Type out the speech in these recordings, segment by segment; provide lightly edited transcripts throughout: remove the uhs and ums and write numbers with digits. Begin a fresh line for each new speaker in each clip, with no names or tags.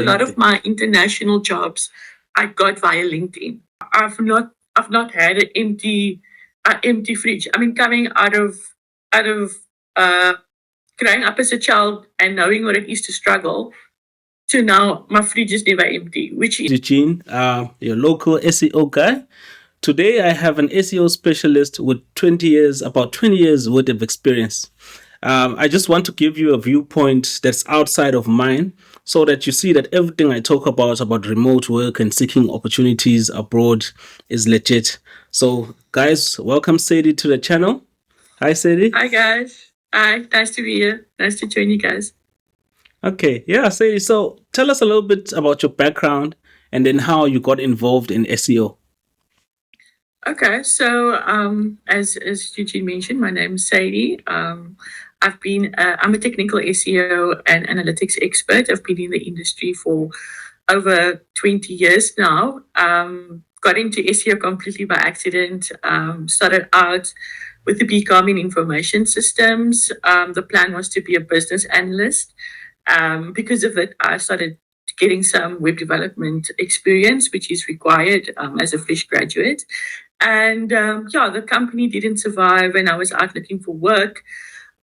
A lot of my international jobs I got via LinkedIn. I've not had an empty fridge. I mean, coming out of uh, growing up as a child and knowing what it is to struggle to now my fridge is never empty, which is
Eugene, your local SEO guy. Today, I have an SEO specialist with 20 years, about 20 years worth of experience. I just want to give you a viewpoint that's outside of mine so that you see that everything I talk about remote work and seeking opportunities abroad is legit. So, guys, welcome Sadie to the channel. Hi, Sadie.
hi guys. Hi, nice to be here. Nice to join you guys.
Okay, yeah, Sadie. So, tell us a little bit about your background and then how you got involved in SEO.
Okay, so as Eugene mentioned, my name is Sadie. I'm a technical SEO and analytics expert. I've been in the industry for over 20 years now. Got into SEO completely by accident. Started out with the BCom in information systems. The plan was to be a business analyst. Because of it, I started getting some web development experience, which is required as a fresh graduate. And yeah, the company didn't survive, and I was out looking for work.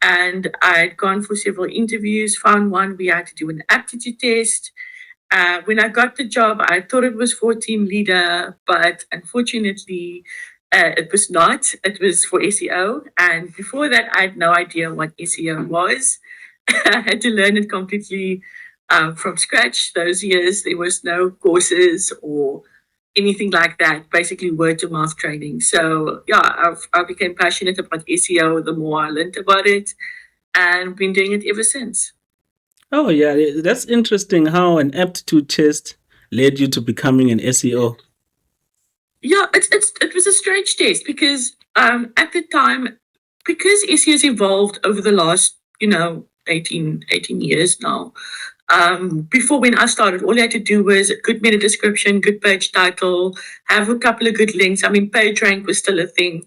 And I'd gone for several interviews, found one. We had to do an aptitude test. When I got the job, I thought it was for team leader, but unfortunately, it was not. It was for SEO. And before that, I had no idea what SEO was. I had to learn it completely from scratch. Those years, there was no courses or anything like that. Basically, word to mouth training. So yeah, I became passionate about SEO the more I learned about it, and been doing it ever since.
Oh, yeah, that's interesting how an aptitude test led you to becoming an SEO.
Yeah, it was a strange test because at the time, because SEO has evolved over the last 18 years now. Before, when I started, all you had to do was a good meta description, good page title, have a couple of good links. I mean, page rank was still a thing,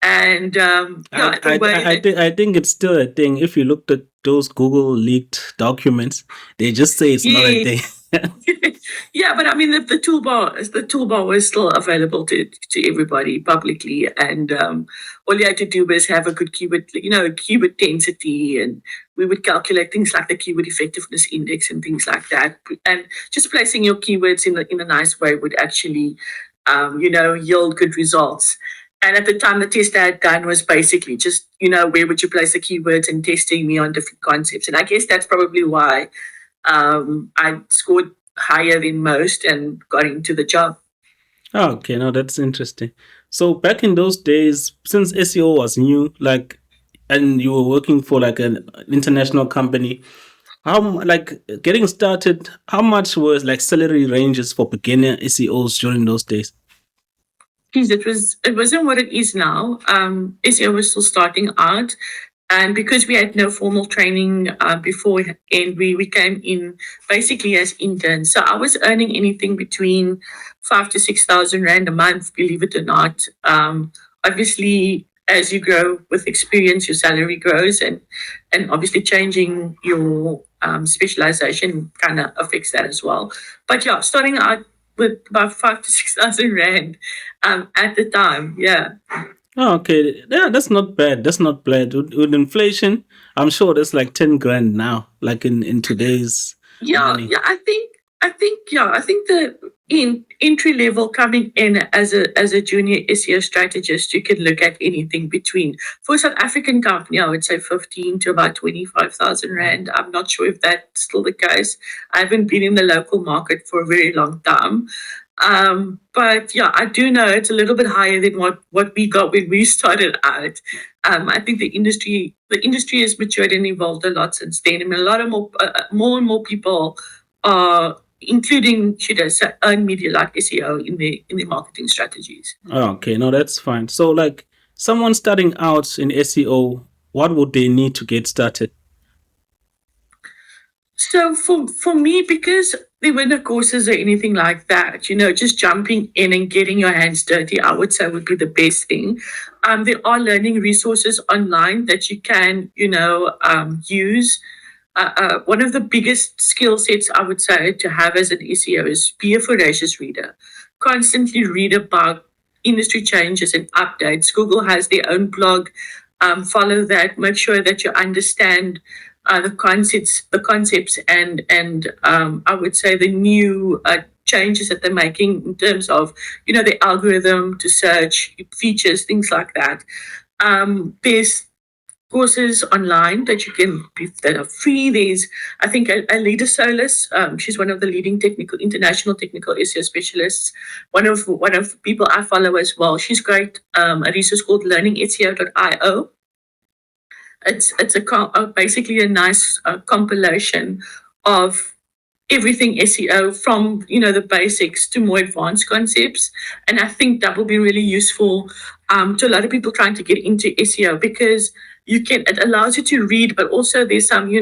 and
I,
yeah, the
I,
way
I, I
that
think I think it's still a thing. If you looked at those Google leaked documents, they just say it's not a
yeah.
thing.
Yeah, but I mean the toolbar was still available to everybody publicly, and all you had to do was have a good keyword density, and we would calculate things like the keyword effectiveness index and things like that, and just placing your keywords in a nice way would actually, yield good results. And at the time, the test I had done was basically just, where would you place the keywords and testing me on different concepts. And I guess that's probably why I scored higher than most and got into the job.
Oh, okay, now that's interesting. So back in those days, since SEO was new, like, and you were working for like an international company, like getting started, how much was like salary ranges for beginner SEOs during those days?
Geez, it wasn't what it is now. SEO was still starting out, and because we had no formal training before, and we came in basically as interns. So I was earning anything between 5 to 6 thousand rand a month, believe it or not. Obviously, as you grow with experience, your salary grows, and obviously changing your specialization kind of affects that as well. But yeah, starting out with about 5 to 6 thousand rand at the time. Yeah.
Oh, okay. Yeah, that's not bad. That's not bad. With inflation, I'm sure that's like 10 grand now, like in today's
Yeah,
money.
yeah. I think the in entry level coming in as a junior SEO strategist, you can look at anything between, for South African company, I would say 15 to about 25,000 rand. I'm not sure if that's still the case. I haven't been in the local market for a very long time. But yeah, I do know it's a little bit higher than what we got when we started out. I think the industry has matured and evolved a lot since then. I mean, a lot of more and more people are including, should I say, earned media like SEO in their marketing strategies.
Oh, okay, no, that's fine. So, like someone starting out in SEO, what would they need to get started?
So for me, because there were no courses or anything like that, just jumping in and getting your hands dirty, I would say would be the best thing. There are learning resources online that you can, use. one of the biggest skill sets I would say to have as an SEO is be a voracious reader. Constantly read about industry changes and updates. Google has their own blog. Follow that. Make sure that you understand the concepts, and I would say the new changes that they're making in terms of the algorithm to search features, things like that. There's courses online that you can that are free. There's, I think, Alida Solis. She's one of the leading international technical SEO specialists. One of the people I follow as well. She's great. A resource called learningseo.io. It's basically a nice compilation of everything SEO, from the basics to more advanced concepts. And I think that will be really useful to a lot of people trying to get into SEO, because it allows you to read, but also there's some you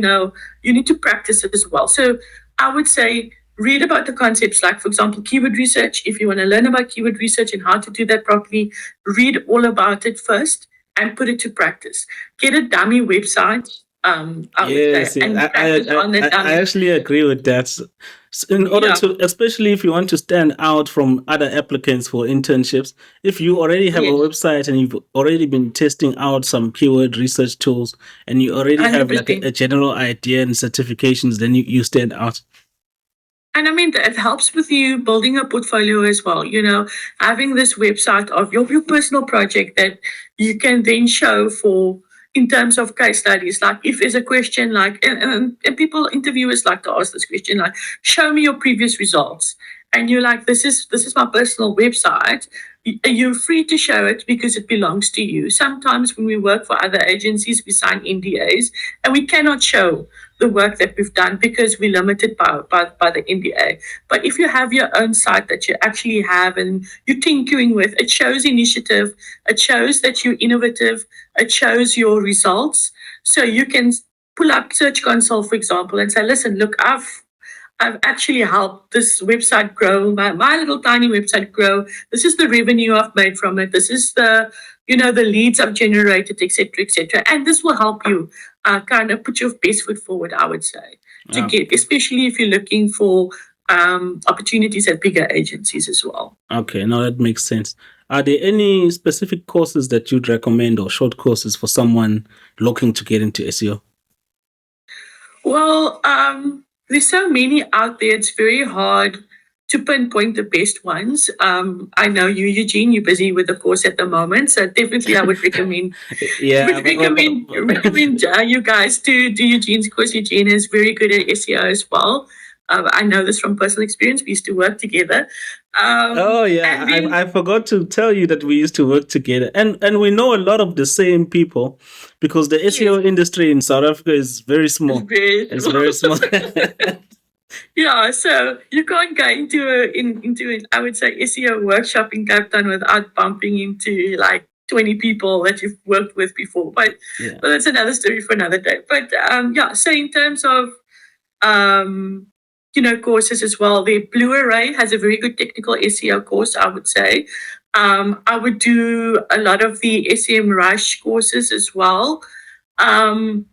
need to practice it as well. So I would say read about the concepts, like for example keyword research. If you want to learn about keyword research and how to do that properly, read all about it first and put it to practice. Get a dummy website, I would say,
Yes,
and
yeah,
practice on the
I
dummy.
actually agree with that. In order
Yeah.
to, especially if you want to stand out from other applicants for internships, if you already have a
Yes.
website and you've already been testing out some keyword research tools and you already have like a
100%.
general idea and certifications, then you stand out.
And I mean, it helps with you building a portfolio as well. Having this website of your personal project that you can then show for in terms of case studies. Like if there's a question, like, and people, interviewers like to ask this question, like, show me your previous results. And you're like, this is my personal website. You're free to show it because it belongs to you. Sometimes when we work for other agencies, we sign NDAs and we cannot show the work that we've done because we're limited by the NDA. But if you have your own site that you actually have and you're tinkering with, it shows initiative, it shows that you're innovative, it shows your results. So you can pull up Search Console, for example, and say, listen, look, I've actually helped this website grow, my little tiny website grow. This is the revenue I've made from it. This is the leads I've generated, etc., etc. And this will help you kind of put your best foot forward, I would say, to
Ah,
get, especially if you're looking for opportunities at bigger agencies as well.
okay, now that makes sense. Are there any specific courses that you'd recommend or short courses for someone looking to get into SEO?
Well, there's so many out there. It's very hard to pinpoint the best ones. I know you, Eugene, you're busy with the course at the moment, so definitely I would recommend
Yeah,
you guys to do Eugene's course. Eugene is very good at SEO as well. I know this from personal experience. We used to work together.
oh yeah,
And then
I forgot to tell you that we used to work together, and we know a lot of the same people because the
yes,
SEO industry in South Africa is very
it's
small.
very
It's very small.
yeah, so you can't go into I would say SEO workshop in Cape Town without bumping into like 20 people that you've worked with before. But
Yeah.
that's another story for another day. But yeah, so in terms of um, courses as well, the Blue Array has a very good technical SEO course, I would say. I would do a lot of the SEM Rush courses as well. Um,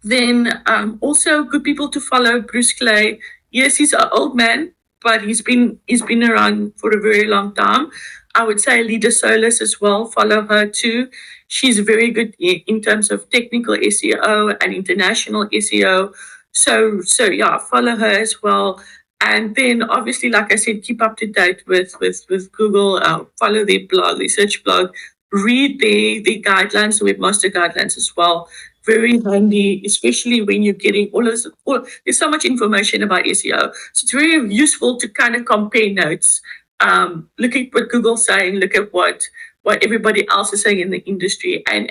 then also good people to follow, Bruce Clay. Yes, he's an old man, but he's been around for a very long time. I would say Lida Solis as well. Follow her too. She's very good in terms of technical SEO and international SEO. So yeah, follow her as well. And then obviously, like I said, keep up to date with Google. Follow their blog, their search blog. Read the guidelines, the webmaster guidelines as well. Very handy, especially when you're getting there's so much information about SEO. So it's very useful to kind of compare notes. Look at what Google's saying, look at what everybody else is saying in the industry, and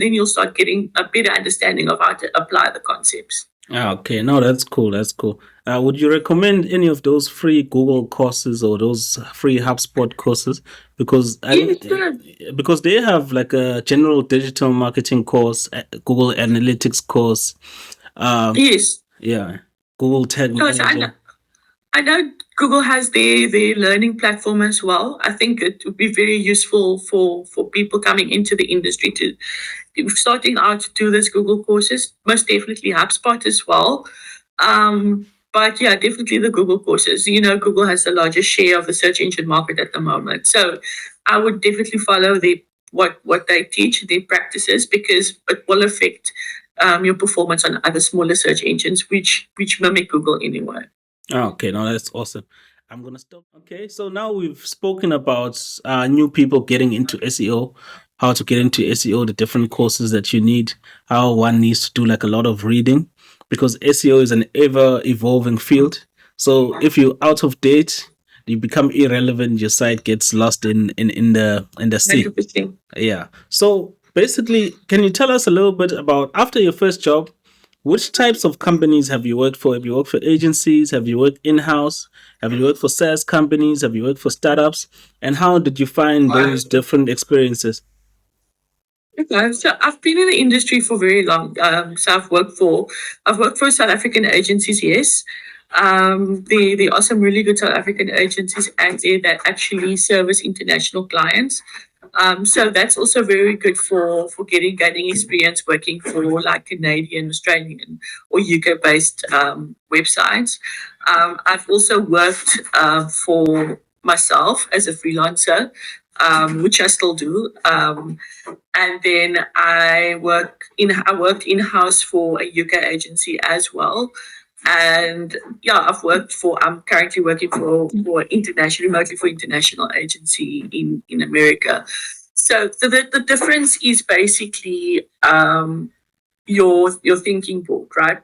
then you'll start getting a better understanding of how to apply the concepts.
Ah, okay, no, that's cool. That's cool. Would you recommend any of those free Google courses or those free HubSpot courses? Because
Yes, sure.
because they have like a general digital marketing course, Google Analytics course, um,
Yes.
yeah, Google Tag
Yes, I know.
Manager.
I know Google has their learning platform as well. I think it would be very useful for people coming into the industry starting out to do this Google courses, most definitely HubSpot as well. But yeah, definitely the Google courses. Google has the largest share of the search engine market at the moment. So I would definitely follow what they teach, their practices, because it will affect your performance on other smaller search engines, which mimic Google anyway.
Okay, no, that's awesome. I'm gonna stop. Okay, so now we've spoken about new people getting into SEO, how to get into SEO, the different courses that you need, how one needs to do like a lot of reading, because SEO is an ever evolving field. So if you're out of date, you become irrelevant. Your site gets lost in the sea.
100%.
Yeah. So basically, can you tell us a little bit about after your first job? Which types of companies have you worked for? Have you worked for agencies? Have you worked in house? Have you worked for SaaS companies? Have you worked for startups? And how did you find those different experiences?
Okay, so I've been in the industry for very long. So I've worked for South African agencies, yes. There are some really good South African agencies out there that actually service international clients. So that's also very good for gaining experience working for like Canadian, Australian, or UK based websites. I've also worked for myself as a freelancer, which I still do. And then I worked in house for a UK agency as well. And yeah, I'm currently working for international, remotely for international agency in America. So the difference is basically your thinking board, right?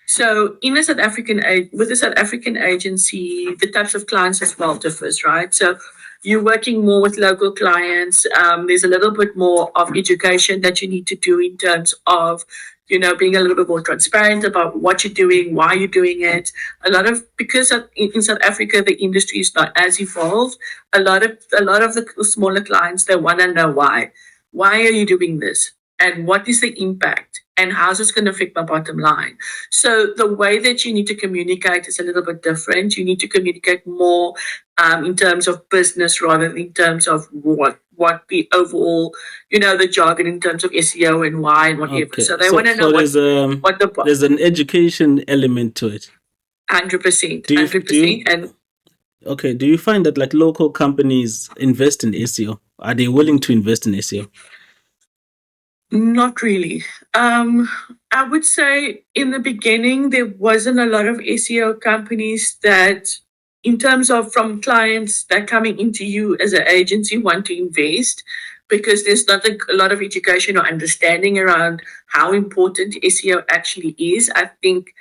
So in a with a South African agency, the types of clients as well differs, right? So you're working more with local clients. There's a little bit more of education that you need to do in terms of, being a little bit more transparent about what you're doing, why you're doing it. Because in South Africa the industry is not as evolved. A lot of the smaller clients, they want to know why. Why are you doing this? And what is the impact? And how's this going to affect my bottom line? So the way that you need to communicate is a little bit different. You need to communicate more in terms of business rather than in terms of what the overall, the jargon in terms of SEO and why and whatever.
Okay.
So they want to know what the
there's an education element to it.
100%,
Do you
100%, and
okay, do you find that like local companies invest in SEO? Are they willing to invest in SEO?
not really. I would say in the beginning, there wasn't a lot of SEO companies that, in terms of from clients that coming into you as an agency, want to invest because there's not a lot of education or understanding around how important SEO actually is. I think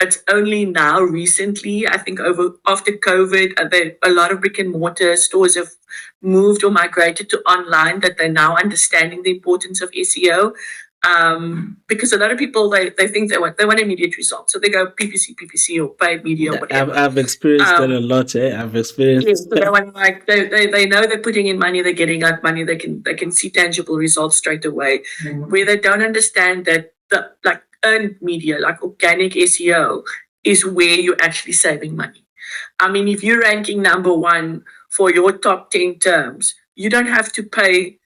it's only now recently, I think over after COVID, a lot of brick and mortar stores have moved or migrated to online, that they're now understanding the importance of SEO. Because a lot of people they think they want immediate results, so they go PPC or paid media or
I've
whatever.
I've experienced that a lot. I've experienced.
Yes, so they want, like they know they're putting in money, they're getting out money, they can see tangible results straight away. Where they don't understand that the like earned media, like organic SEO, is where you're actually saving money. I mean, if you're ranking number one for your top 10 terms, you don't have to pay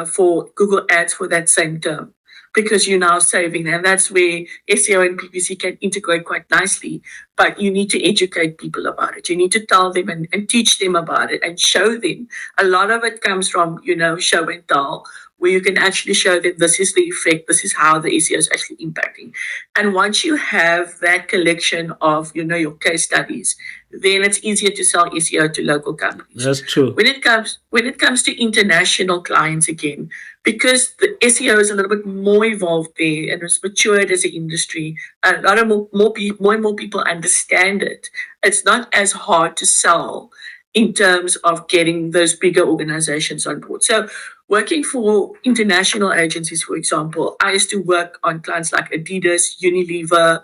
for Google Ads for that same term because you're now saving. And that's where SEO and PPC can integrate quite nicely. But you need to educate people about it. You need to tell them and teach them about it and show them. A lot of it comes from, show and tell, where you can actually show them this is the effect, this is how the SEO is actually impacting. And once you have that collection of, your case studies, then it's easier to sell SEO to local companies.
That's true.
When it comes to international clients again, because the SEO is a little bit more evolved there and it's matured as an industry, a lot of more and more people understand it. It's not as hard to sell in terms of getting those bigger organizations on board. So working for international agencies, for example, I used to work on clients like Adidas, Unilever,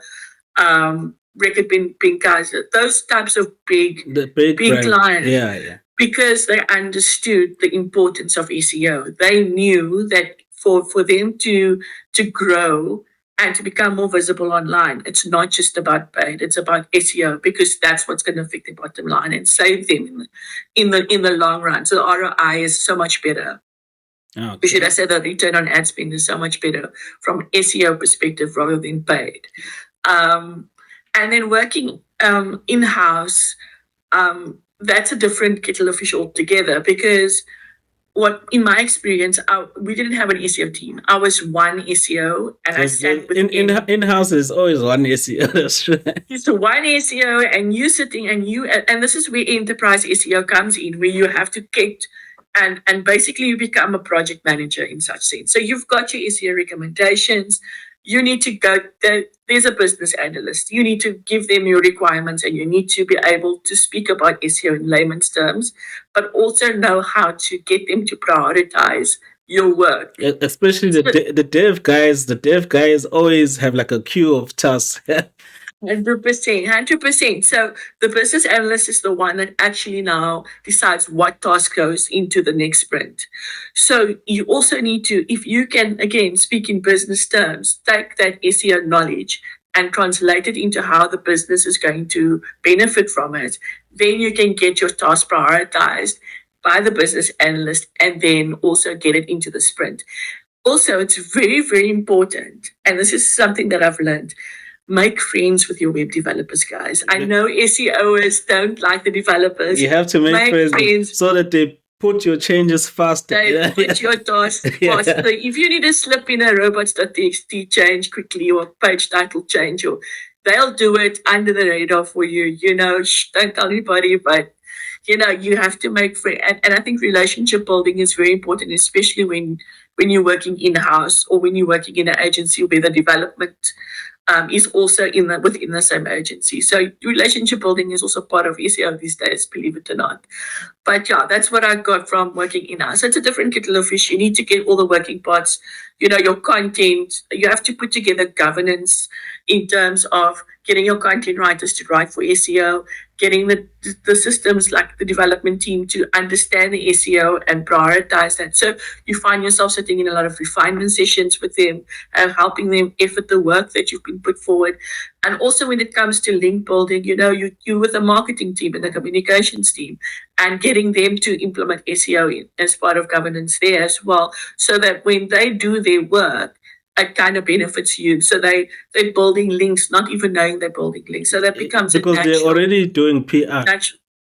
Record Pink guys, those types of
The big brand.
clients,
Yeah.
because they understood the importance of SEO. They knew that for them to grow and to become more visible online, it's not just about paid, it's about SEO, because that's what's going to affect their bottom line and save them in the long run. So the ROI is so much better. Or should I
Okay.
say the return on ad spend is so much better from SEO perspective rather than paid. Um, and then working in house, that's a different kettle of fish altogether because what in my experience, we didn't have an SEO team. I was one SEO and I
Because
sat
in
within.
in house is always one SEO. That's true.
So one SEO and you sitting and this is where enterprise SEO comes in, where you have to get and basically you become a project manager in such sense. So you've got your SEO recommendations. You need to go there's a business analyst. You need to give them your requirements and you need to be able to speak about SEO in layman's terms, but also know how to get them to prioritize your work.
Especially
So
the dev guys. The dev guys always have like a queue of tasks.
100%, 100%. So the business analyst is the one that actually now decides what task goes into the next sprint. So you also need to, if you can, again, speak in business terms, take that SEO knowledge and translate it into how the business is going to benefit from it. Then you can get your task prioritized by the business analyst and then also get it into the sprint. Also, it's very, very important, and this is something that I've learned, make friends with your web developers, guys. I know SEOs don't like the developers.
You have to make
Make friends.
so that they put your changes faster.
They put your tasks faster. If you need a slip in a robots.txt change quickly or a page title change, or they'll do it under the radar for you. Don't tell anybody, but you have to make friends. And I think relationship building is very important, especially when you're working in house or when you're working in an agency where the development is also within the same agency. So relationship building is also part of SEO these days, believe it or not. But yeah, that's what I got from working in house. So it's a different kettle of fish. You need to get all the working parts, your content. You have to put together governance in terms of getting your content writers to write for SEO, getting the systems like the development team to understand the SEO and prioritize that. So you find yourself sitting in a lot of refinement sessions with them and helping them effort the work that you've been put forward. And also when it comes to link building, you with the marketing team and the communications team and getting them to implement SEO as part of governance there as well, so that when they do their work, it kind of benefits you. So they're building links, not even knowing they're building links. So that becomes
because they're already doing PR.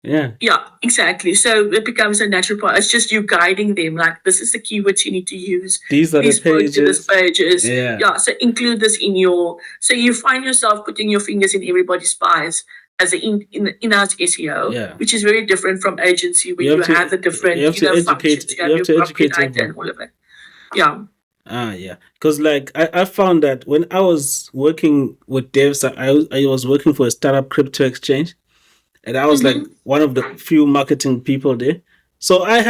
Yeah.
Yeah, exactly. So it becomes a natural part. It's just you guiding them, like this is the keywords you need to use.
These are
Please
the
point to this
pages.
pages.
Yeah.
So include this in your. So you find yourself putting your fingers in everybody's pies as an in-house SEO,
Yeah.
which is very different from agency where you have the different
You have to educate.
functions.
You have to educate
copywriter and all of it. Yeah.
Yeah, because like I found that when I was working with devs, I was working for a startup crypto exchange, and I was like one of the few marketing people there. So I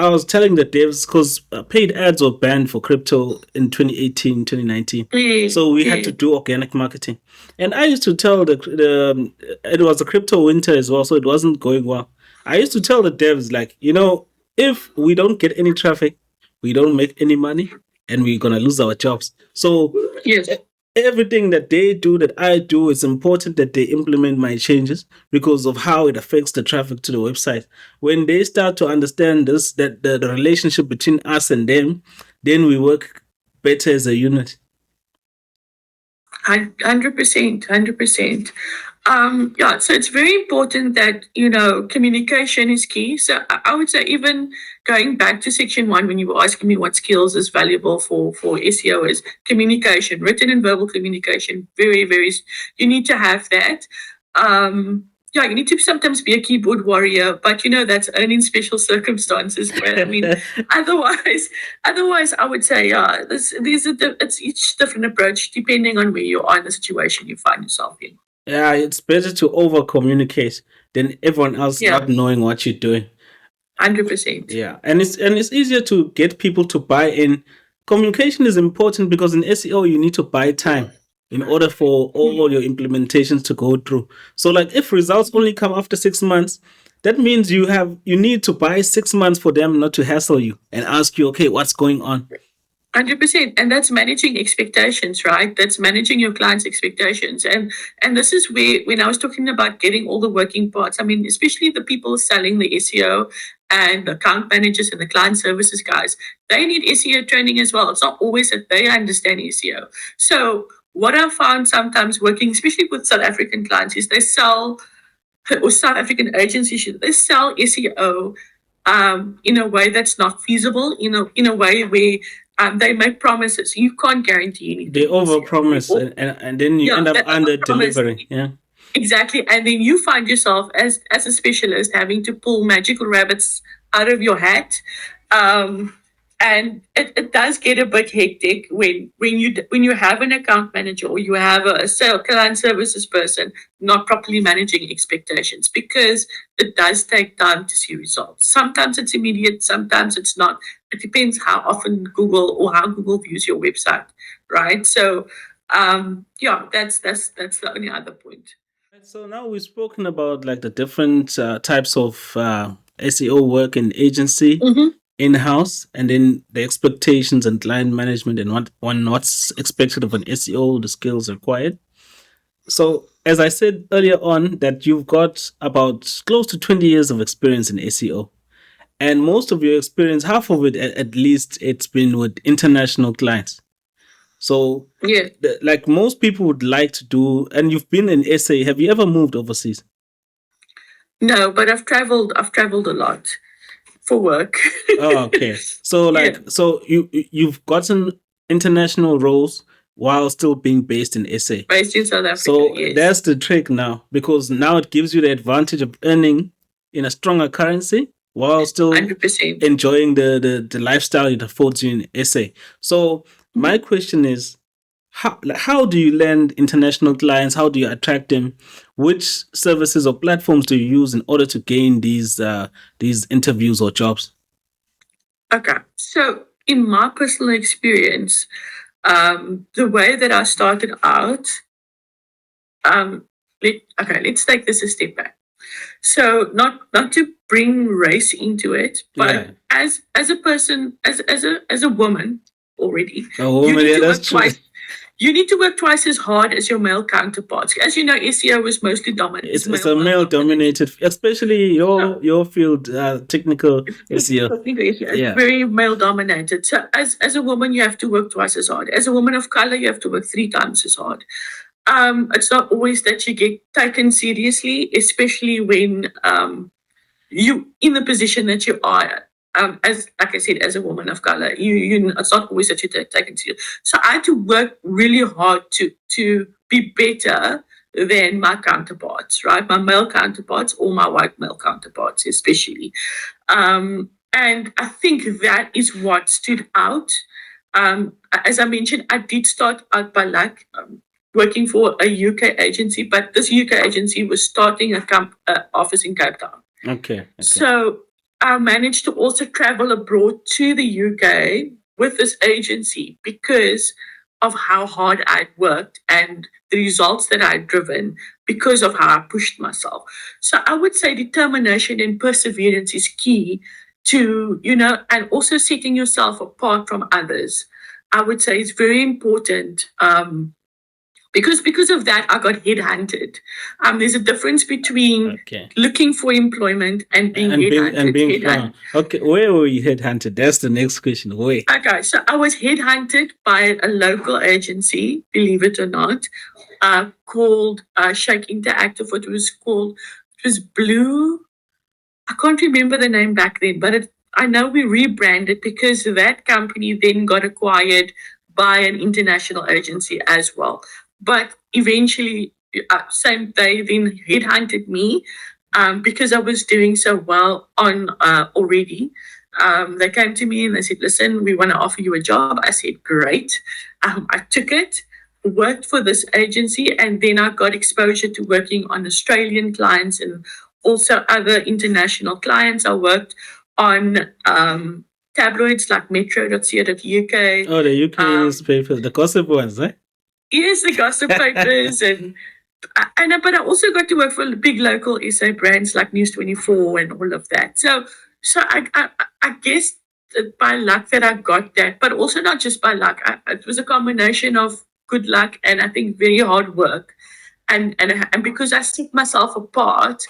was telling the devs because paid ads were banned for crypto in 2018, 2019. So we had to do organic marketing. And I used to tell it was a crypto winter as well, so it wasn't going well. I used to tell the devs, like, if we don't get any traffic, we don't make any money, and we're going to lose our jobs. So
Yes.
everything that they do, that I do, it's important that they implement my changes because of how it affects the traffic to the website. When they start to understand this, that the relationship between us and them, then we work better as a unit.
100%, 100%. So it's very important that, communication is key. So I would say even going back to section 1, when you were asking me what skills is valuable for SEO is communication, written and verbal communication. Very, very, you need to have that. You need to sometimes be a keyboard warrior, but that's only in special circumstances. Where I mean, otherwise, I would say, it's each different approach depending on where you are in the situation you find yourself in.
Yeah, it's better to over communicate than everyone else not knowing what you're doing.
100%.
Yeah, and it's easier to get people to buy in. Communication is important because in SEO you need to buy time in order for all your implementations to go through. So like if results only come after 6 months, that means you need to buy 6 months for them not to hassle you and ask you, okay, what's going on?
100%. And that's managing expectations, right? That's managing your clients' expectations. And this is where, when I was talking about getting all the working parts, I mean, especially the people selling the SEO and the account managers and the client services guys, they need SEO training as well. It's not always that they understand SEO. So what I found sometimes working, especially with South African clients, is they sell, or South African agencies, they sell SEO in a way that's not feasible, in a way where they make promises. You can't guarantee anything.
They overpromise, and then you end up under delivering. Yeah.
Exactly. And then you find yourself as a specialist having to pull magical rabbits out of your hat. And it does get a bit hectic when you have an account manager or you have a client services person not properly managing expectations, because it does take time to see results. Sometimes it's immediate, sometimes it's not. It depends how often Google or how Google views your website, right? So that's the only other point.
So now we've spoken about like the different types of SEO work in agency, in-house, and then the expectations and client management and what's expected of an SEO, the skills required. So as I said earlier on, that you've got about close to 20 years of experience in SEO. And most of your experience, half of it at least, it's been with international clients. So,
Yeah.
like most people would like to do, and you've been in SA. Have you ever moved overseas?
No, but I've traveled a lot for work.
Oh, okay. So, so you've gotten international roles while still being based in SA.
Based in South Africa.
So
yes.
that's the trick now, because now it gives you the advantage of earning in a stronger currency while still
100%.
enjoying the lifestyle it affords you in SA. So my question is, how do you land international clients? How do you attract them? Which services or platforms do you use in order to gain these interviews or jobs?
Okay, so in my personal experience, the way that I started out, let's take this a step back. So not to bring race into it, but as a person, as a woman already, you need to work twice as hard as your male counterparts. As you know, SEO is mostly dominated.
It's a male dominated, especially your field, technical SEO.
Technical SEO. It's very male dominated. So as a woman, you have to work twice as hard. As a woman of color, you have to work 3 times as hard. It's not always that you get taken seriously, especially when you in the position that you are. As like I said, as a woman of color, you it's not always that you're taken seriously. So I had to work really hard to be better than my counterparts, right? My male counterparts or my white male counterparts, especially. And I think that is what stood out. As I mentioned, I did start out by working for a UK agency, but this UK agency was starting a office in Cape Town.
Okay.
So I managed to also travel abroad to the UK with this agency because of how hard I'd worked and the results that I'd driven because of how I pushed myself. So I would say determination and perseverance is key to, and also setting yourself apart from others. I would say it's very important. Because of that, I got headhunted. There's a difference between looking for employment and being headhunted.
Okay, where were you headhunted? That's the next question. Where?
Okay, so I was headhunted by a local agency, believe it or not, called Shake Interactive. What it was called? It was Blue. I can't remember the name back then, but I know we rebranded because that company then got acquired by an international agency as well. But eventually, they then headhunted me because I was doing so well on already. They came to me and they said, listen, we want to offer you a job. I said, great. I took it, worked for this agency, and then I got exposure to working on Australian clients and also other international clients. I worked on tabloids like metro.co.uk.
Oh, the UK newspapers, the gossip ones, eh?
Yes, the gossip papers, but I also got to work for big local SA brands like News 24 and all of that. So I guess by luck that I got that, but also not just by luck. It was a combination of good luck and I think very hard work, and because I set myself apart,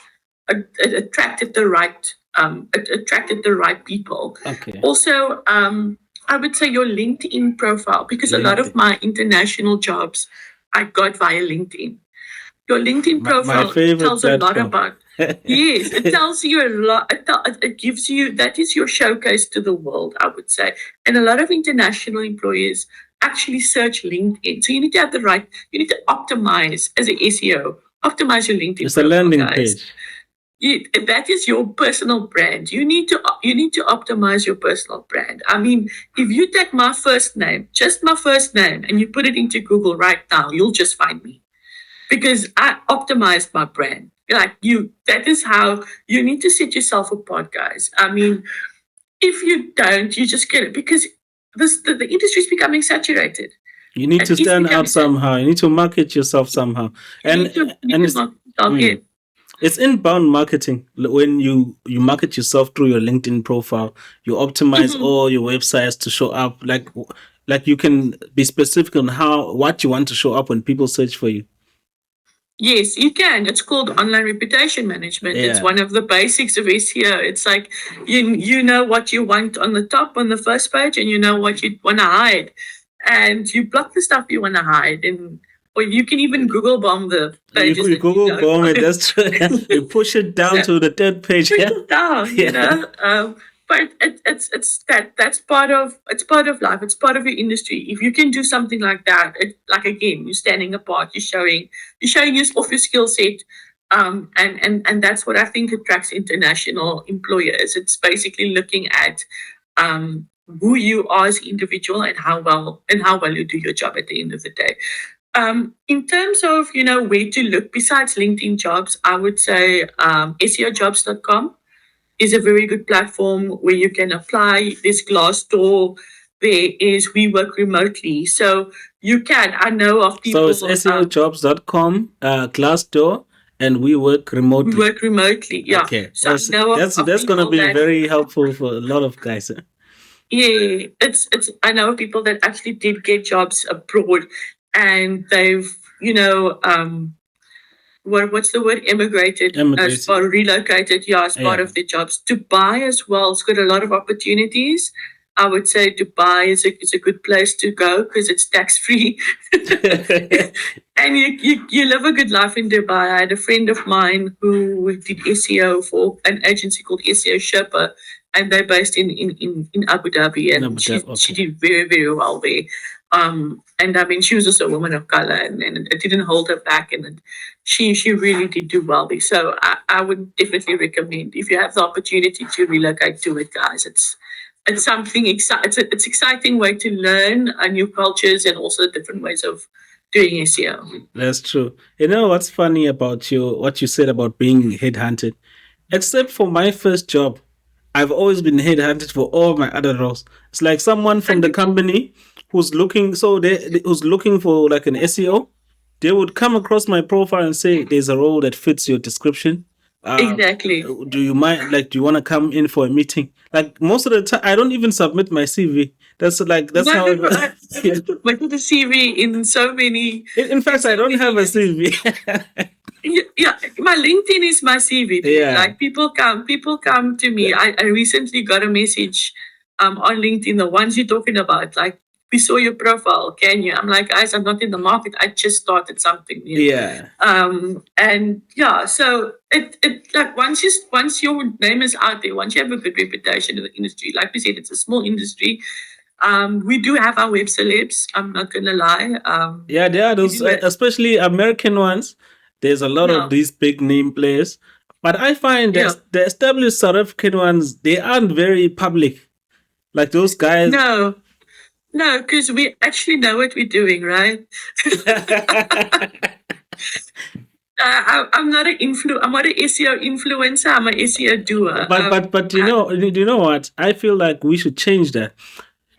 it attracted the right attracted the right people.
Okay.
Also, I would say your LinkedIn profile, because a lot of
LinkedIn.
my international jobs I got via LinkedIn. Your LinkedIn
My
profile
favorite
tells a lot
platform.
about. Yes, it tells you a lot. It gives you, that is your showcase to the world, I would say. And a lot of international employers actually search LinkedIn. So you need to have the right, you need to optimize as an SEO, optimize your LinkedIn
It's a
profile,
landing
guys.
page.
That is your personal brand. You need to optimize your personal brand. I mean, if you take my first name, just my first name, and you put it into Google right now, you'll just find me, because I optimized my brand. Like you, that is how you need to set yourself apart, guys. I mean, if you don't, you just get it, because the industry is becoming saturated.
You need to
It is
stand out
becoming saturated.
somehow. You need to market yourself somehow.
You
And
need to you need
and
to
it's
market yourself. Yeah.
mm, it's inbound marketing. When you market yourself through your LinkedIn profile, you optimize
Mhm.
all your websites to show up like you can be specific on how what you want to show up when people search for you.
Yes, you can. It's called online reputation management. It's
Yeah.
one of the basics of SEO. It's like you know what you want on the top on the first page, and you know what you want to hide, and you block the stuff you want to hide, and or you can even Google bomb the pages
You
that you
Google
don't
bomb it,
want.
that's true. You push it down to the third page.
Push
Yeah.
it down,
Yeah.
but it's that's part of life. It's part of your industry. If you can do something like that, like again, you're standing apart. You're showing us off your skill set. And that's what I think attracts international employers. It's basically looking at who you are as an individual, and how well you do your job at the end of the day. In terms of where to look besides LinkedIn jobs, I would say SEOjobs.com is a very good platform where you can apply. There's Glassdoor. There is We Work Remotely. So you can. I know of
So it's
people
SEOjobs.com, Glassdoor, and we work
who
remotely.
work remotely. Yeah.
Okay.
So I know of
That's gonna
people
be
that,
very helpful for a lot of guys.
yeah, it's I know of people that actually did get jobs abroad, and they've you know what's the word, emigrated as
Emigrated.
part, relocated, yeah, as part
Yeah.
of their jobs. Dubai as well, it's got a lot of opportunities. I would say Dubai is a good place to go because it's tax free. And you live a good life in Dubai. I had a friend of mine who did SEO for an agency called SEO Sherpa, and they're based in Abu Dhabi,
No,
and
but
she
okay.
did very, very well there. And I mean, she was also a woman of color, and it didn't hold her back, and she really did do well there. So I would definitely recommend, if you have the opportunity to relocate, to it, guys. It's something it's exciting way to learn new cultures, and also different ways of doing SEO.
That's true. You know what's funny about what you said about being headhunted? Except for my first job, I've always been headhunted for all my other roles. It's like someone from the company who's looking, who's looking for like an SEO. They would come across my profile and say, "There's a role that fits your description. Um,
Exactly.
do you mind? Like, do you want to come in for a meeting?" Like most of the time, I don't even submit my CV. That's
I
how.
never, I never submitted a CV in so many,
In
in
fact, I
so
don't
many
have a
years.
CV.
Yeah, my LinkedIn is my CV, dude.
Yeah.
Like people come to me. I recently got a message on LinkedIn, the ones you're talking about. Like, we saw your profile, can you? I'm like, guys, I'm not in the market. I just started something new.
Yeah.
And yeah, so it like once your name is out there, once you have a good reputation in the industry, like we said, it's a small industry. We do have our web celebs. I'm not gonna lie.
Yeah, there are
We
those,
do it.
especially American ones. There's a lot of
Yeah,
these big name players, but I find
yeah.
that the established South African ones they aren't very public. Like those guys.
No, no, because we actually know what we're doing, right? I'm not I'm not an SEO influencer. I'm an SEO doer.
But you know what? I feel like we should change that.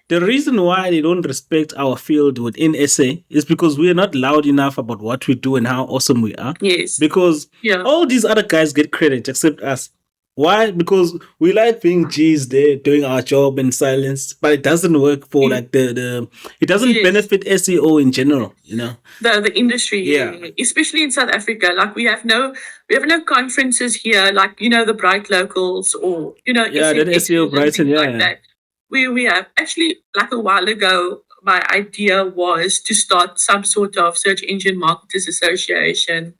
The reason why they don't respect our field within SA is because we are not loud enough about what we do and how awesome we are.
Yes.
Because
Yeah.
all these other guys get credit except us. Why? Because we like being G's there doing our job in silence, but it doesn't work for
Y-
like the it doesn't
Yes,
benefit SEO in general, you know?
the industry,
Yeah.
especially in South Africa. Like we have no conferences here, like the Bright Locals or
Yeah, that SEO
SMXs and
Brighton,
things
yeah,
like
yeah.
that. We have actually, like a while ago, my idea was to start some sort of search engine marketers association,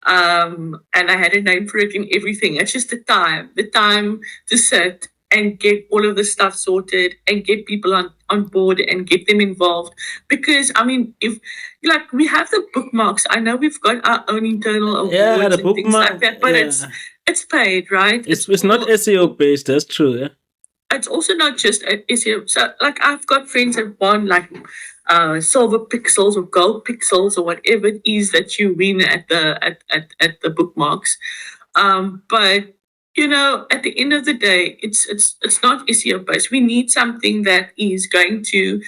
and I had a name for it and everything. It's just the time to sit and get all of the stuff sorted and get people on board and get them involved. Because I mean, if like we have the bookmarks, I know we've got our own internal
Yeah, the
awards and things like
bookmark,
that, but it's
yeah.
it's paid, right?
It's not SEO based, that's true, yeah.
It's also not just a SEO. So, like, I've got friends that won like silver pixels or gold pixels or whatever it is that you win at the bookmarks. But at the end of the day, it's not SEO based. We need something that is going to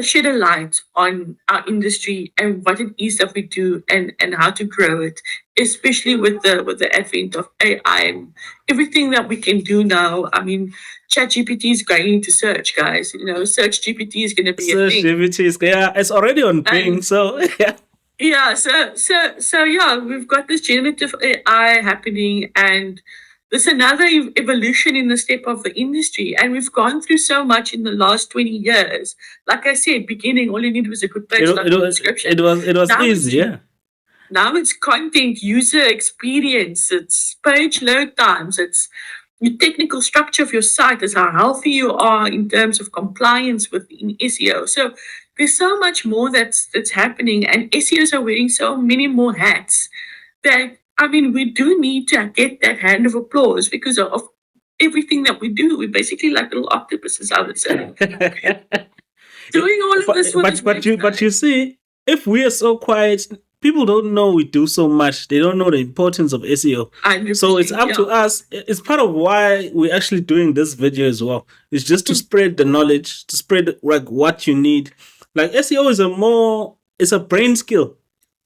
shed a light on our industry and what it is that we do and how to grow it, especially with the advent of AI and everything that we can do now. I mean, ChatGPT is going into search, guys. Search GPT is going to be a
Search
thing,
GPT is, yeah, it's already on Bing,
and
so yeah.
yeah, so yeah, we've got this generative AI happening, and there's another evolution in the step of the industry, and we've gone through so much in the last 20 years. Like I said, beginning all you needed was a good
It,
page
it,
title
was-
description.
it was
Now
easy,
it's
yeah.
now it's content, user experience, it's page load times, it's the technical structure of your site, is how healthy you are in terms of compliance with SEO. So there's so much more that's happening, and SEOs are wearing so many more hats that I mean we do need to get that hand of applause because of everything that we do. We're basically like little octopuses, I would say, doing all of
but
this for this
but
website.
you see, if we are so quiet, people don't know we do so much. They don't know the importance of SEO. So it's
100%,
up to
yeah.
us. It's part of why we're actually doing this video as well. It's just to spread the knowledge, to spread like what you need. Like SEO is it's a brain skill.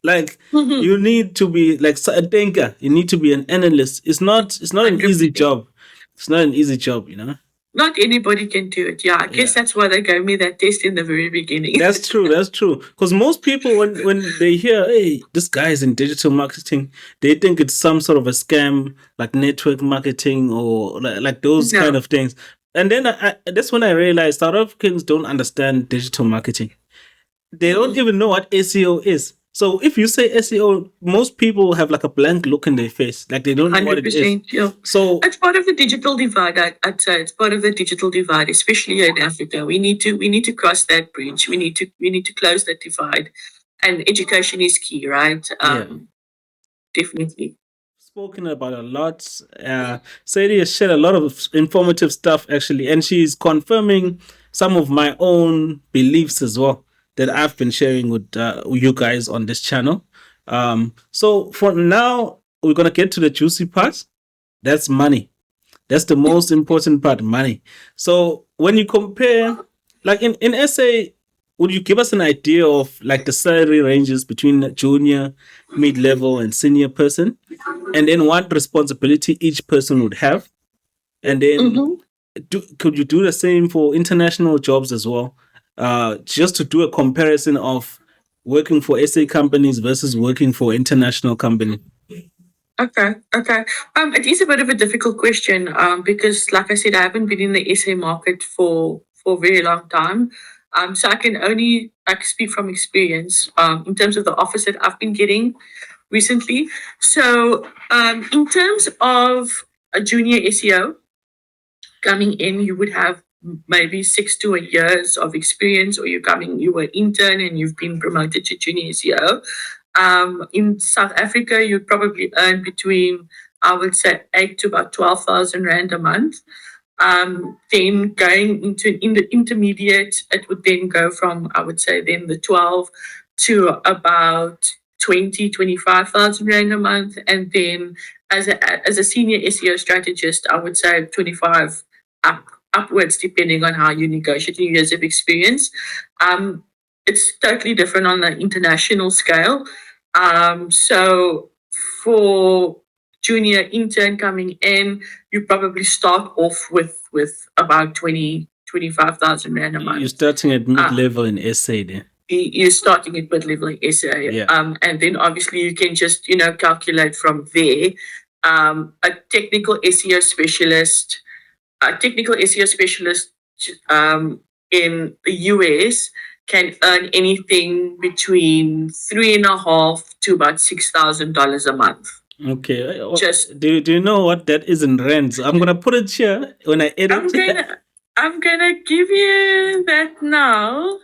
Like you need to be like a thinker. You need to be an analyst. It's not an easy
100%.
job. It's not an easy job, you know.
Not anybody can do it. Yeah, I guess
Yeah.
that's why they gave me that test in the very beginning.
That's true. That's true. Because most people, when they hear, "Hey, this guy is in digital marketing," they think it's some sort of a scam, like network marketing or like those kind
No,
of things. And then that's when I realized South Africans don't understand digital marketing. They don't even know what SEO is. So if you say SEO, most people have like a blank look in their face, like they don't know what it is.
100%. Yeah.
So
It's part of the digital divide. I'd say it's part of the digital divide, especially here in Africa. We need to cross that bridge. We need to close that divide, and education is key, right?
yeah,
Definitely.
spoken about a lot. Sadie has shared a lot of informative stuff actually, and she's confirming some of my own beliefs as well that I've been sharing with you guys on this channel. So for now, we're gonna get to the juicy part. That's money. That's the most important part, money. So when you compare, like in SA, would you give us an idea of like the salary ranges between a junior, mid level, and senior person? And then what responsibility each person would have? And then
Mm-hmm.
could you do the same for international jobs as well? Just to do a comparison of working for SA companies versus working for international company.
Okay, okay. It is a bit of a difficult question, because, like I said, I haven't been in the SA market for a very long time. So I can only like speak from experience, in terms of the offers that I've been getting recently. So, in terms of a junior SEO coming in, you would have maybe 6 to 8 years of experience, or you were intern and you've been promoted to junior SEO. In South Africa, you'd probably earn between, I would say, 8 to about 12,000 rand a month. Then going into in the intermediate, it would then go from, I would say, then the 12 to about 25,000 rand a month, and then as a senior SEO strategist, I would say 25 up upwards, depending on how you negotiate your years of experience. Um, it's totally different on the international scale. So for junior intern coming in, you probably start off with about 25,000 rand a
You're
month.
starting at mid-level in SA then.
You're starting at mid-level in SA.
Yeah.
And then obviously you can just, calculate from there. A technical SEO specialist, in the US can earn anything between $3,500 to about $6,000 a month.
Okay.
Just
do you know what that is in rands? I'm gonna put it here when I edit.
I'm gonna give you that now.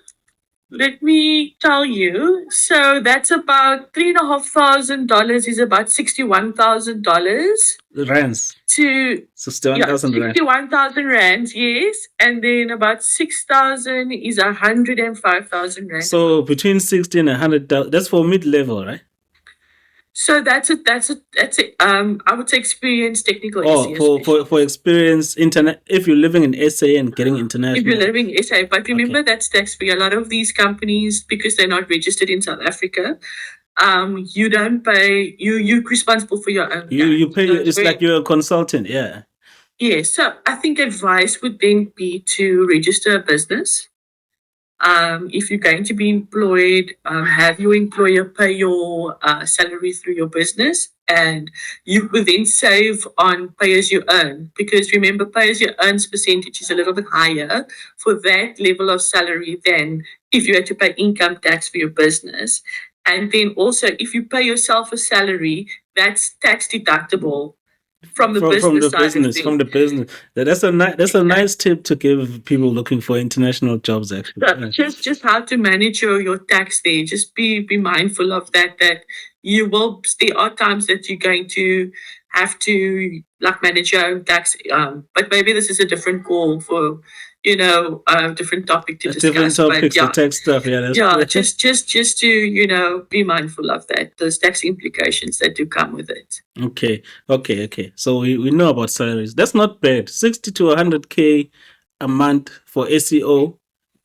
Let me tell you. So that's about $3,500 is about $61,000
rands.
To
61,000 rand.
61,000 rands, yes, and then about 6,000 is 105,000 rand.
So between 60 and 100,000. That's for mid-level, right?
So that's it. I would say experienced technical
SEO. For experience, internet. If you're living in SA and getting international.
If you're living in SA, but remember that's tax free. A lot of these companies, because they're not registered in South Africa, you don't pay. You're responsible for your own.
You pay. It's like you're a consultant. Yeah.
Yeah. So I think advice would then be to register a business. If you're going to be employed, have your employer pay your salary through your business, and you will then save on pay as you earn. Because remember, pay as you earn's percentage is a little bit higher for that level of salary than if you had to pay income tax for your business. And then also, if you pay yourself a salary, that's tax deductible from the business.
That's a nice tip to give people looking for international jobs. Actually,
so just how to manage your tax there. Just be mindful of that. That you will. There are times that you're going to have to manage your own tax. But maybe this is a different call for different topic to discuss.
Different topics, the tax stuff.
Just to be mindful of that. Those tax implications that do come with it.
Okay. So we know about salaries. That's not bad. 60 to 100K a month for SEO.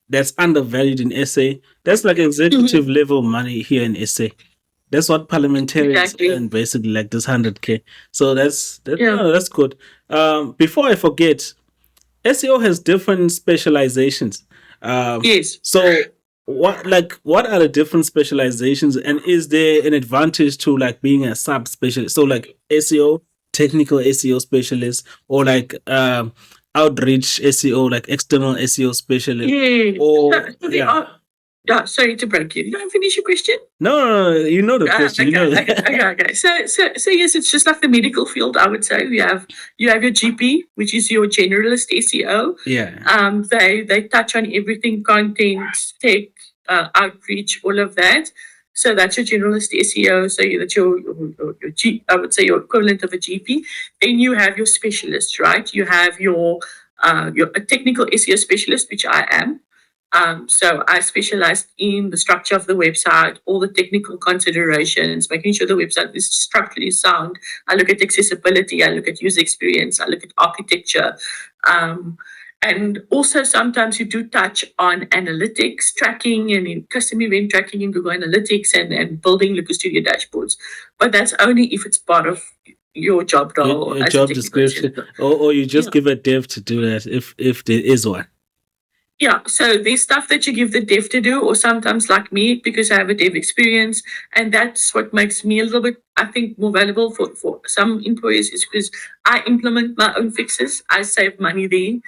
That's undervalued in SA. That's like executive level money here in SA. That's what parliamentarians earn, basically, like this 100K. So that's good. Before I forget, SEO has different specializations.
Yes.
So what are the different specializations, and is there an advantage to being a sub specialist? So SEO, technical SEO specialist, or outreach SEO, external SEO specialist.
Sorry to break you. Did I finish your question?
No, you know the question.
Okay. So yes, it's just like the medical field. I would say you have your GP, which is your generalist SEO.
Yeah.
They touch on everything: content, tech, outreach, all of that. So that's your generalist SEO. So that's your I would say your equivalent of a GP. Then you have your specialist, right? You have your a technical SEO specialist, which I am. So I specialize in the structure of the website, all the technical considerations, making sure the website is structurally sound. I look at accessibility, I look at user experience, I look at architecture. And also sometimes you do touch on analytics tracking and in custom event tracking in Google Analytics and building Looker Studio dashboards. But that's only if it's part of your job role.
Your job description. Or you just give a dev to do that if there is one.
Yeah, so there's stuff that you give the dev to do, or sometimes like me, because I have a dev experience, and that's what makes me a little bit, I think, more valuable for some employers, is because I implement my own fixes. I save money there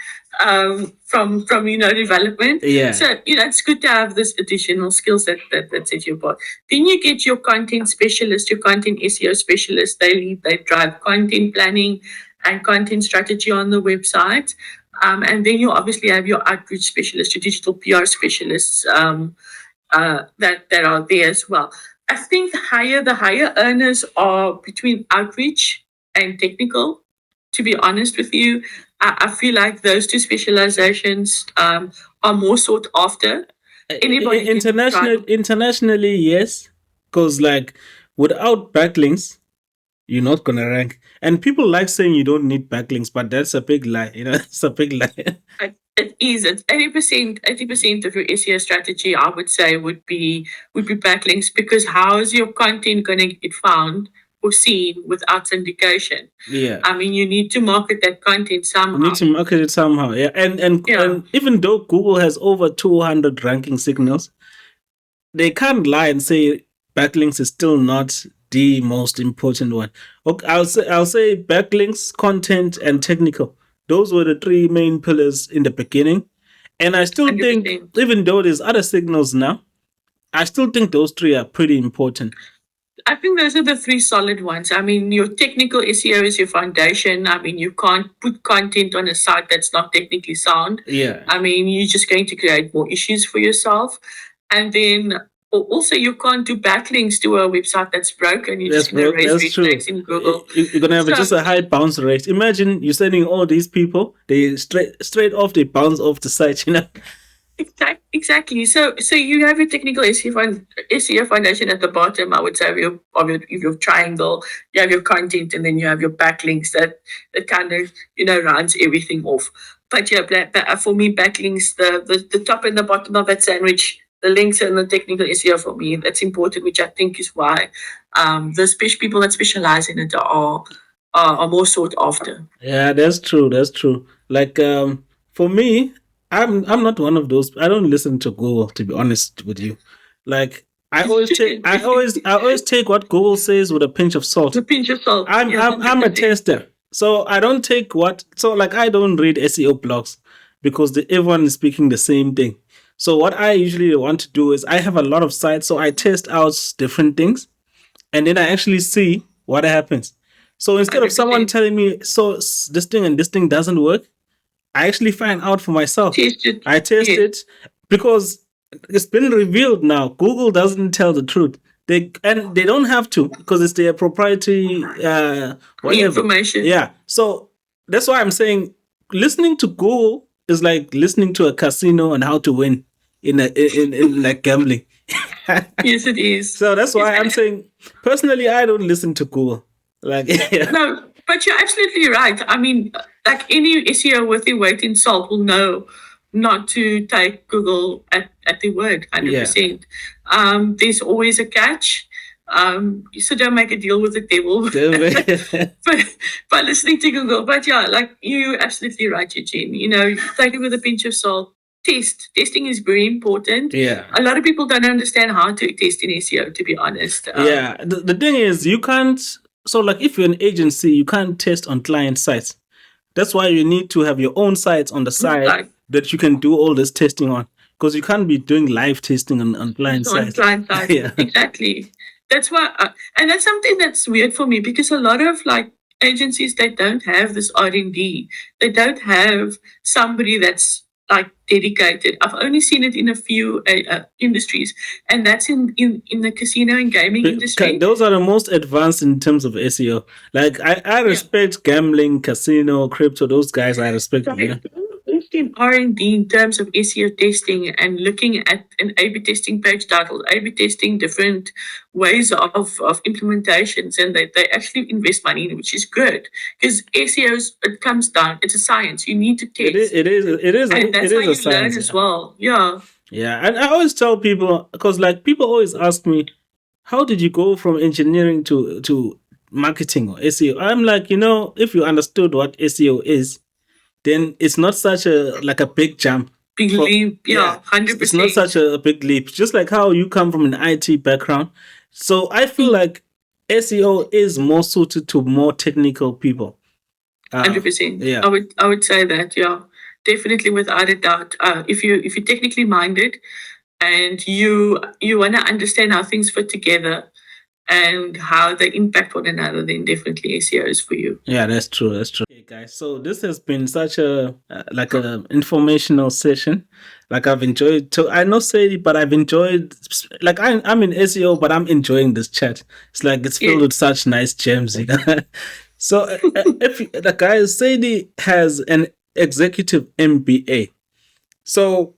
from development.
Yeah.
So it's good to have this additional skills that set you apart. Then you get your content specialist, your content SEO specialist. They drive content planning and content strategy on the website. And then you obviously have your outreach specialists, your digital PR specialists that are there as well. I think the higher earners are between outreach and technical. To be honest with you, I feel like those two specializations are more sought after.
Internationally, yes, because without backlinks, you're not gonna rank. And people like saying you don't need backlinks, but that's a big lie. It's a big lie.
It is. It's 80% of your SEO strategy, I would say, would be backlinks, because how is your content gonna get found or seen without syndication.
Yeah.
I mean, you need to market that content somehow.
You need to market it somehow. Yeah. And even though Google has over 200 ranking signals, they can't lie and say backlinks is still not the most important one. Okay, I'll say backlinks, content, and technical. Those were the three main pillars in the beginning. And I still think,
100%.
even though there's other signals now, I still think those three are pretty important.
I think those are the three solid ones. I mean, your technical SEO is your foundation. I mean, you can't put content on a site that's not technically sound.
Yeah.
I mean, you're just going to create more issues for yourself. And then also, you can't do backlinks to a website that's broken. You're
That's
just going to raise
that's
red
true.
flags in Google.
You're gonna have just a high bounce rate. Imagine you're sending all these people, they straight off they bounce off the site.
Exactly. So you have your technical SEO foundation at the bottom. I would say of your triangle. You have your content, and then you have your backlinks that kind of rounds everything off. But yeah, for me, backlinks, the top and the bottom of that sandwich, the links and the technical SEO for me, that's important. Which I think is why the people that specialize in it are more sought after.
Yeah, that's true. That's true. Like for me, I'm not one of those. I don't listen to Google, to be honest with you. Like I always take what Google says with a pinch of salt.
The pinch of salt.
I'm a tester, so I don't take I don't read SEO blogs because everyone is speaking the same thing. So what I usually want to do is I have a lot of sites, so I test out different things, and then I actually see what happens. So instead of someone telling me, so this thing and this thing doesn't work, I actually find out for myself. I test it because it's been revealed now. Google doesn't tell the truth. They don't have to because it's their proprietary
information.
Yeah. So that's why I'm saying listening to Google is like listening to a casino on how to win in like gambling.
Yes, it is.
So that's why I'm saying personally I don't listen to Google. Like
No, but you're absolutely right. I mean, like any SEO worth their weight in salt will know not to take Google at their word, 100%. There's always a catch. So don't make a deal with the devil by listening to Google. But yeah, like you're absolutely right, Eugene. Take it with a pinch of salt. Testing is very important.
Yeah.
A lot of people don't understand how to test in SEO, to be honest.
Yeah. The thing is, you can't. So, like, if you're an agency, you can't test on client sites. That's why you need to have your own sites on the side that you can do all this testing on. Because you can't be doing live testing on client sites.
On client sites, yeah. Exactly. That's why, and that's something that's weird for me because a lot of like agencies, they don't have this R&D. They don't have somebody that's like dedicated. I've only seen it in a few industries, and that's in the casino and gaming industry.
Those are the most advanced in terms of SEO. Like I respect gambling, casino, crypto. Those guys I respect.
In R&D in terms of SEO testing and looking at an A/B testing page titles, A/B testing different ways of implementations, and they actually invest money in it, which is good because SEO it comes down. It's a science. You need to test.
It is.
And that's how you learn as well. Yeah.
Yeah, and I always tell people because like people always ask me, how did you go from engineering to marketing or SEO? I'm like, if you understood what SEO is, then it's not such a big jump.
Big leap, 100%.
It's not such a big leap. Just like how you come from an IT background. So I feel like SEO is more suited to more technical people.
100%.
Yeah.
I would say that, yeah. Definitely without a doubt. If you're technically minded and you want to understand how things fit together and how they impact one another, then definitely SEO is for you.
Yeah, that's true. That's true. Okay, guys. So this has been such a informational session. Like I've enjoyed. So I know Sadie, but I've enjoyed. Like I'm in SEO, but I'm enjoying this chat. It's like it's filled with such nice gems. So if the guys, Sadie has an executive MBA. So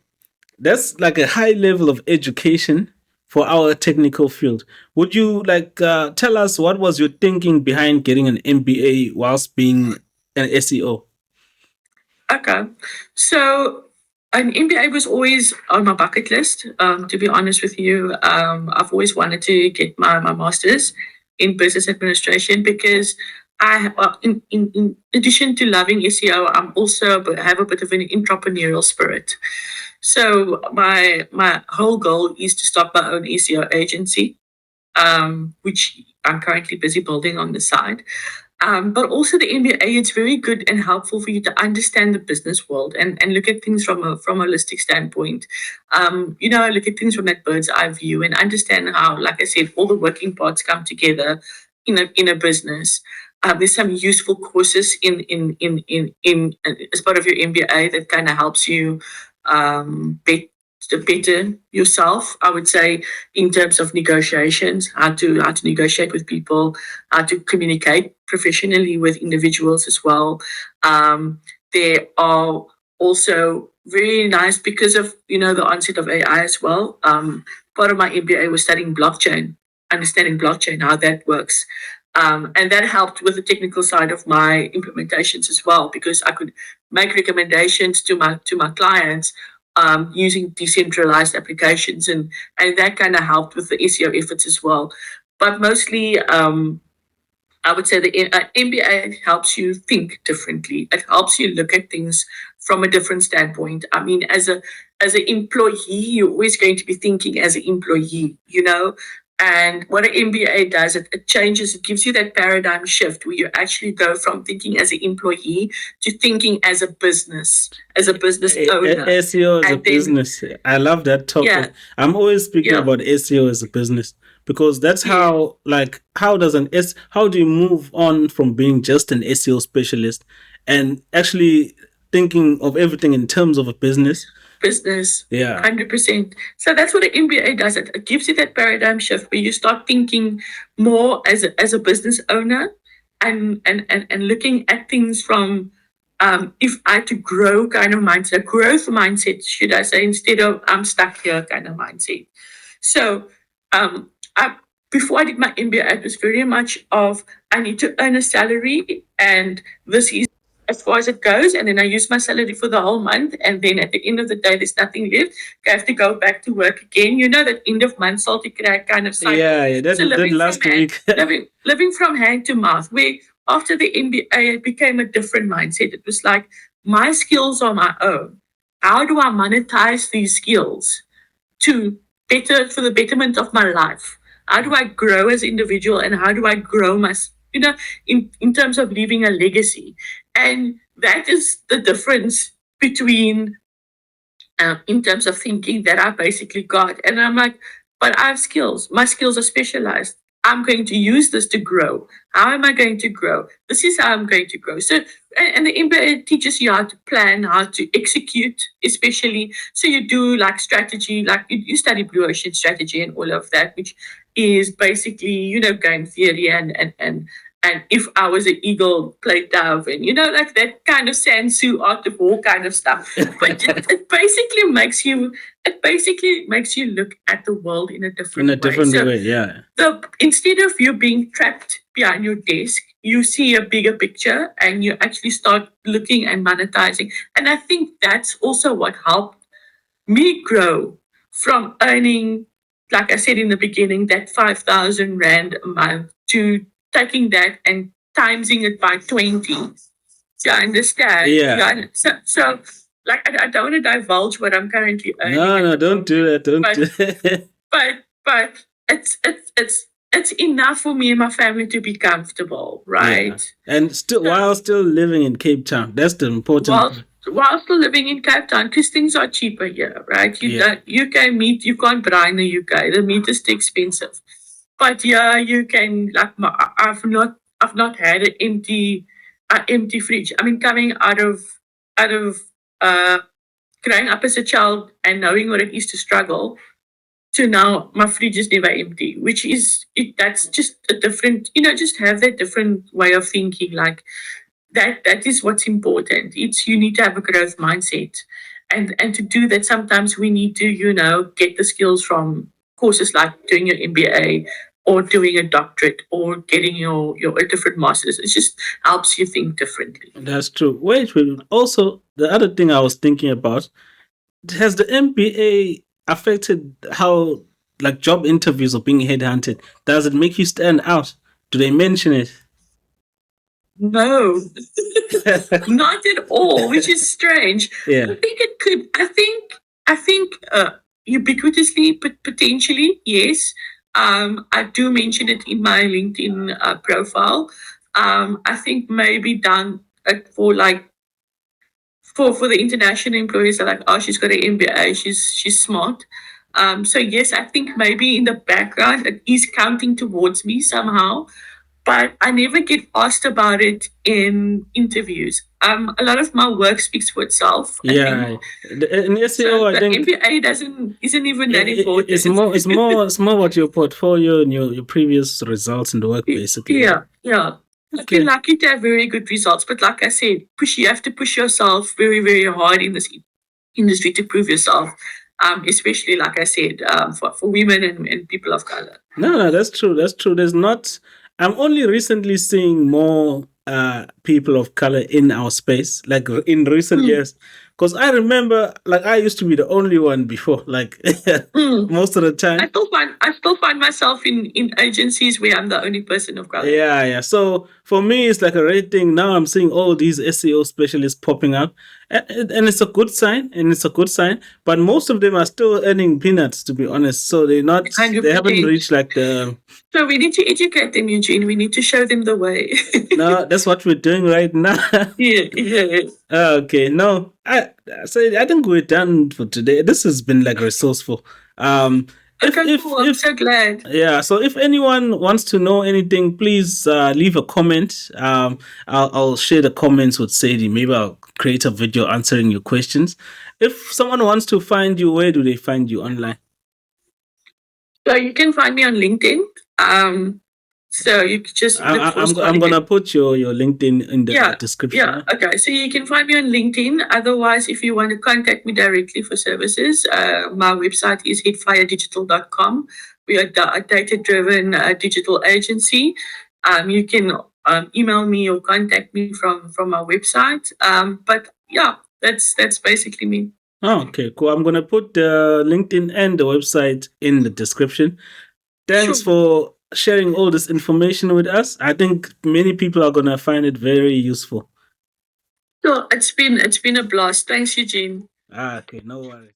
that's like a high level of education for our technical field. Would you tell us what was your thinking behind getting an MBA whilst being an SEO?
Okay. So an MBA was always on my bucket list, to be honest with you. I've always wanted to get my master's. in business administration because in addition to loving SEO, I'm also have a bit of an entrepreneurial spirit. So my whole goal is to start my own SEO agency, which I'm currently busy building on the side. But also the MBA, it's very good and helpful for you to understand the business world and look at things from a holistic standpoint. Look at things from that bird's eye view and understand how, like I said, all the working parts come together in a business. There's some useful courses in as part of your MBA that kind of helps you to better yourself. I would say in terms of negotiations, how to negotiate with people, how to communicate professionally with individuals as well. There are also very nice because of the onset of AI as well. Part of my MBA was studying blockchain, understanding blockchain, how that works. And that helped with the technical side of my implementations as well, because I could make recommendations to my clients using decentralized applications, and that kind of helped with the SEO efforts as well. But mostly, I would say the MBA helps you think differently. It helps you look at things from a different standpoint. I mean, as an employee, you're always going to be thinking as an employee, And what an MBA does, it changes, it gives you that paradigm shift where you actually go from thinking as an employee to thinking as a business owner.
SEO as a business. I love that topic.
Yeah.
I'm always speaking about SEO as a business because that's how, how do you move on from being just an SEO specialist and actually thinking of everything in terms of a business?
Yeah, 100%. So that's what an MBA does. It gives you that paradigm shift where you start thinking more as a business owner and looking at things from if I had to grow kind of mindset, growth mindset, should I say, instead of I'm stuck here kind of mindset. So before I did my MBA, it was very much of I need to earn a salary, and this is as far as it goes, and then I use my salary for the whole month, and then at the end of the day, there's nothing left. I have to go back to work again. That end of month salty crack kind of cycle.
Yeah, that last week.
living from hand to mouth. Where after the MBA, it became a different mindset. It was like my skills are my own. How do I monetize these skills for the betterment of my life? How do I grow as an individual, and how do I grow my in terms of leaving a legacy? And that is the difference between, in terms of thinking that I basically got. And I'm like, but I have skills. My skills are specialized. I'm going to use this to grow. How am I going to grow? This is how I'm going to grow. So, and the MBA teaches you how to plan, how to execute, especially. So you do like strategy, like you study Blue Ocean strategy and all of that, which is basically, game theory and if I was an eagle, play dove, and like that kind of Sansu art of war kind of stuff. But it basically makes you look at the world in a different
way. Yeah.
So instead of you being trapped behind your desk, you see a bigger picture and you actually start looking and monetizing. And I think that's also what helped me grow from earning, like I said in the beginning, that 5,000 Rand a month to taking that and timesing it by 20. You understand?
Yeah.
So like, I don't want to divulge what I'm currently earning.
No, don't do that. Don't do that.
But it's enough for me and my family to be comfortable, right?
Yeah. And while still living in Cape Town. That's the important part.
While still living in Cape Town, because things are cheaper here, right? UK meat, you can't buy in the UK. The meat is too expensive. But yeah, you can, like, I've not had an empty fridge. I mean, coming out of growing up as a child and knowing what it is to struggle, to now my fridge is never empty, which is that's just a different, just have that different way of thinking. Like that is what's important. You need to have a growth mindset, and to do that, sometimes we need to get the skills from courses like doing your MBA or doing a doctorate or getting your different masters. It just helps you think differently.
That's true. Wait. Also, the other thing I was thinking about, has the MBA affected how, like, job interviews or being headhunted? Does it make you stand out? Do they mention it?
No, not at all, which is strange. I
Yeah.
think it could. I think ubiquitously, but potentially yes. I do mention it in my LinkedIn profile. I think maybe done for like for the international employees are like, oh, she's got an MBA, she's smart. So yes, I think maybe in the background it is counting towards me somehow, but I never get asked about it in interviews. A lot of my work speaks for itself, I think.
Yeah. In
So
SEO, I
the
think
MBA isn't even that
it's
important.
more it's more about your portfolio and your previous results in the work, basically. Yeah.
Yeah, yeah. I've been
Okay.
lucky to have very good results, but like I said, you have to push yourself very, very hard in this industry to prove yourself. Especially like I said, for women and people of color.
No, that's true. That's true. There's not. I'm only recently seeing more people of color in our space, like in recent
Mm,
years. Because I remember, like, I used to be the only one before, like,
mm.
most of the time.
I still find myself in agencies where I'm the only person of color.
Yeah, yeah. So for me, it's like a red thing. Now I'm seeing all these SEO specialists popping up, and it's a good sign. And it's a good sign. But most of them are still earning peanuts, to be honest. So they haven't
100%.
reached like the.
So we need to educate them, Eugene. We need to show them the way.
No, that's what we're doing right now.
Yeah, yeah.
Okay, no, I think we're done for today. This has been like resourceful.
Okay, cool. I'm
If
so glad.
yeah, so if anyone wants to know anything, please leave a comment. I'll share the comments with Sadie. Maybe I'll create a video answering your questions. If someone wants to find you, where do they find you online?
So you can find me on LinkedIn. So you can just look for
I'm
Starling.
gonna put your LinkedIn in the
Yeah,
description.
yeah. Okay. So you can find me on LinkedIn. Otherwise, if you want to contact me directly for services, my website is hitfiredigital.com. We are a data-driven digital agency. You can email me or contact me from our website. But yeah, that's basically me.
Oh, okay, cool. I'm gonna put the LinkedIn and the website in the description. Thanks
Sure.
for sharing all this information with us. I think many people are gonna find it very useful.
So it's been a blast. Thanks, Eugene.
Ah, okay, no worries.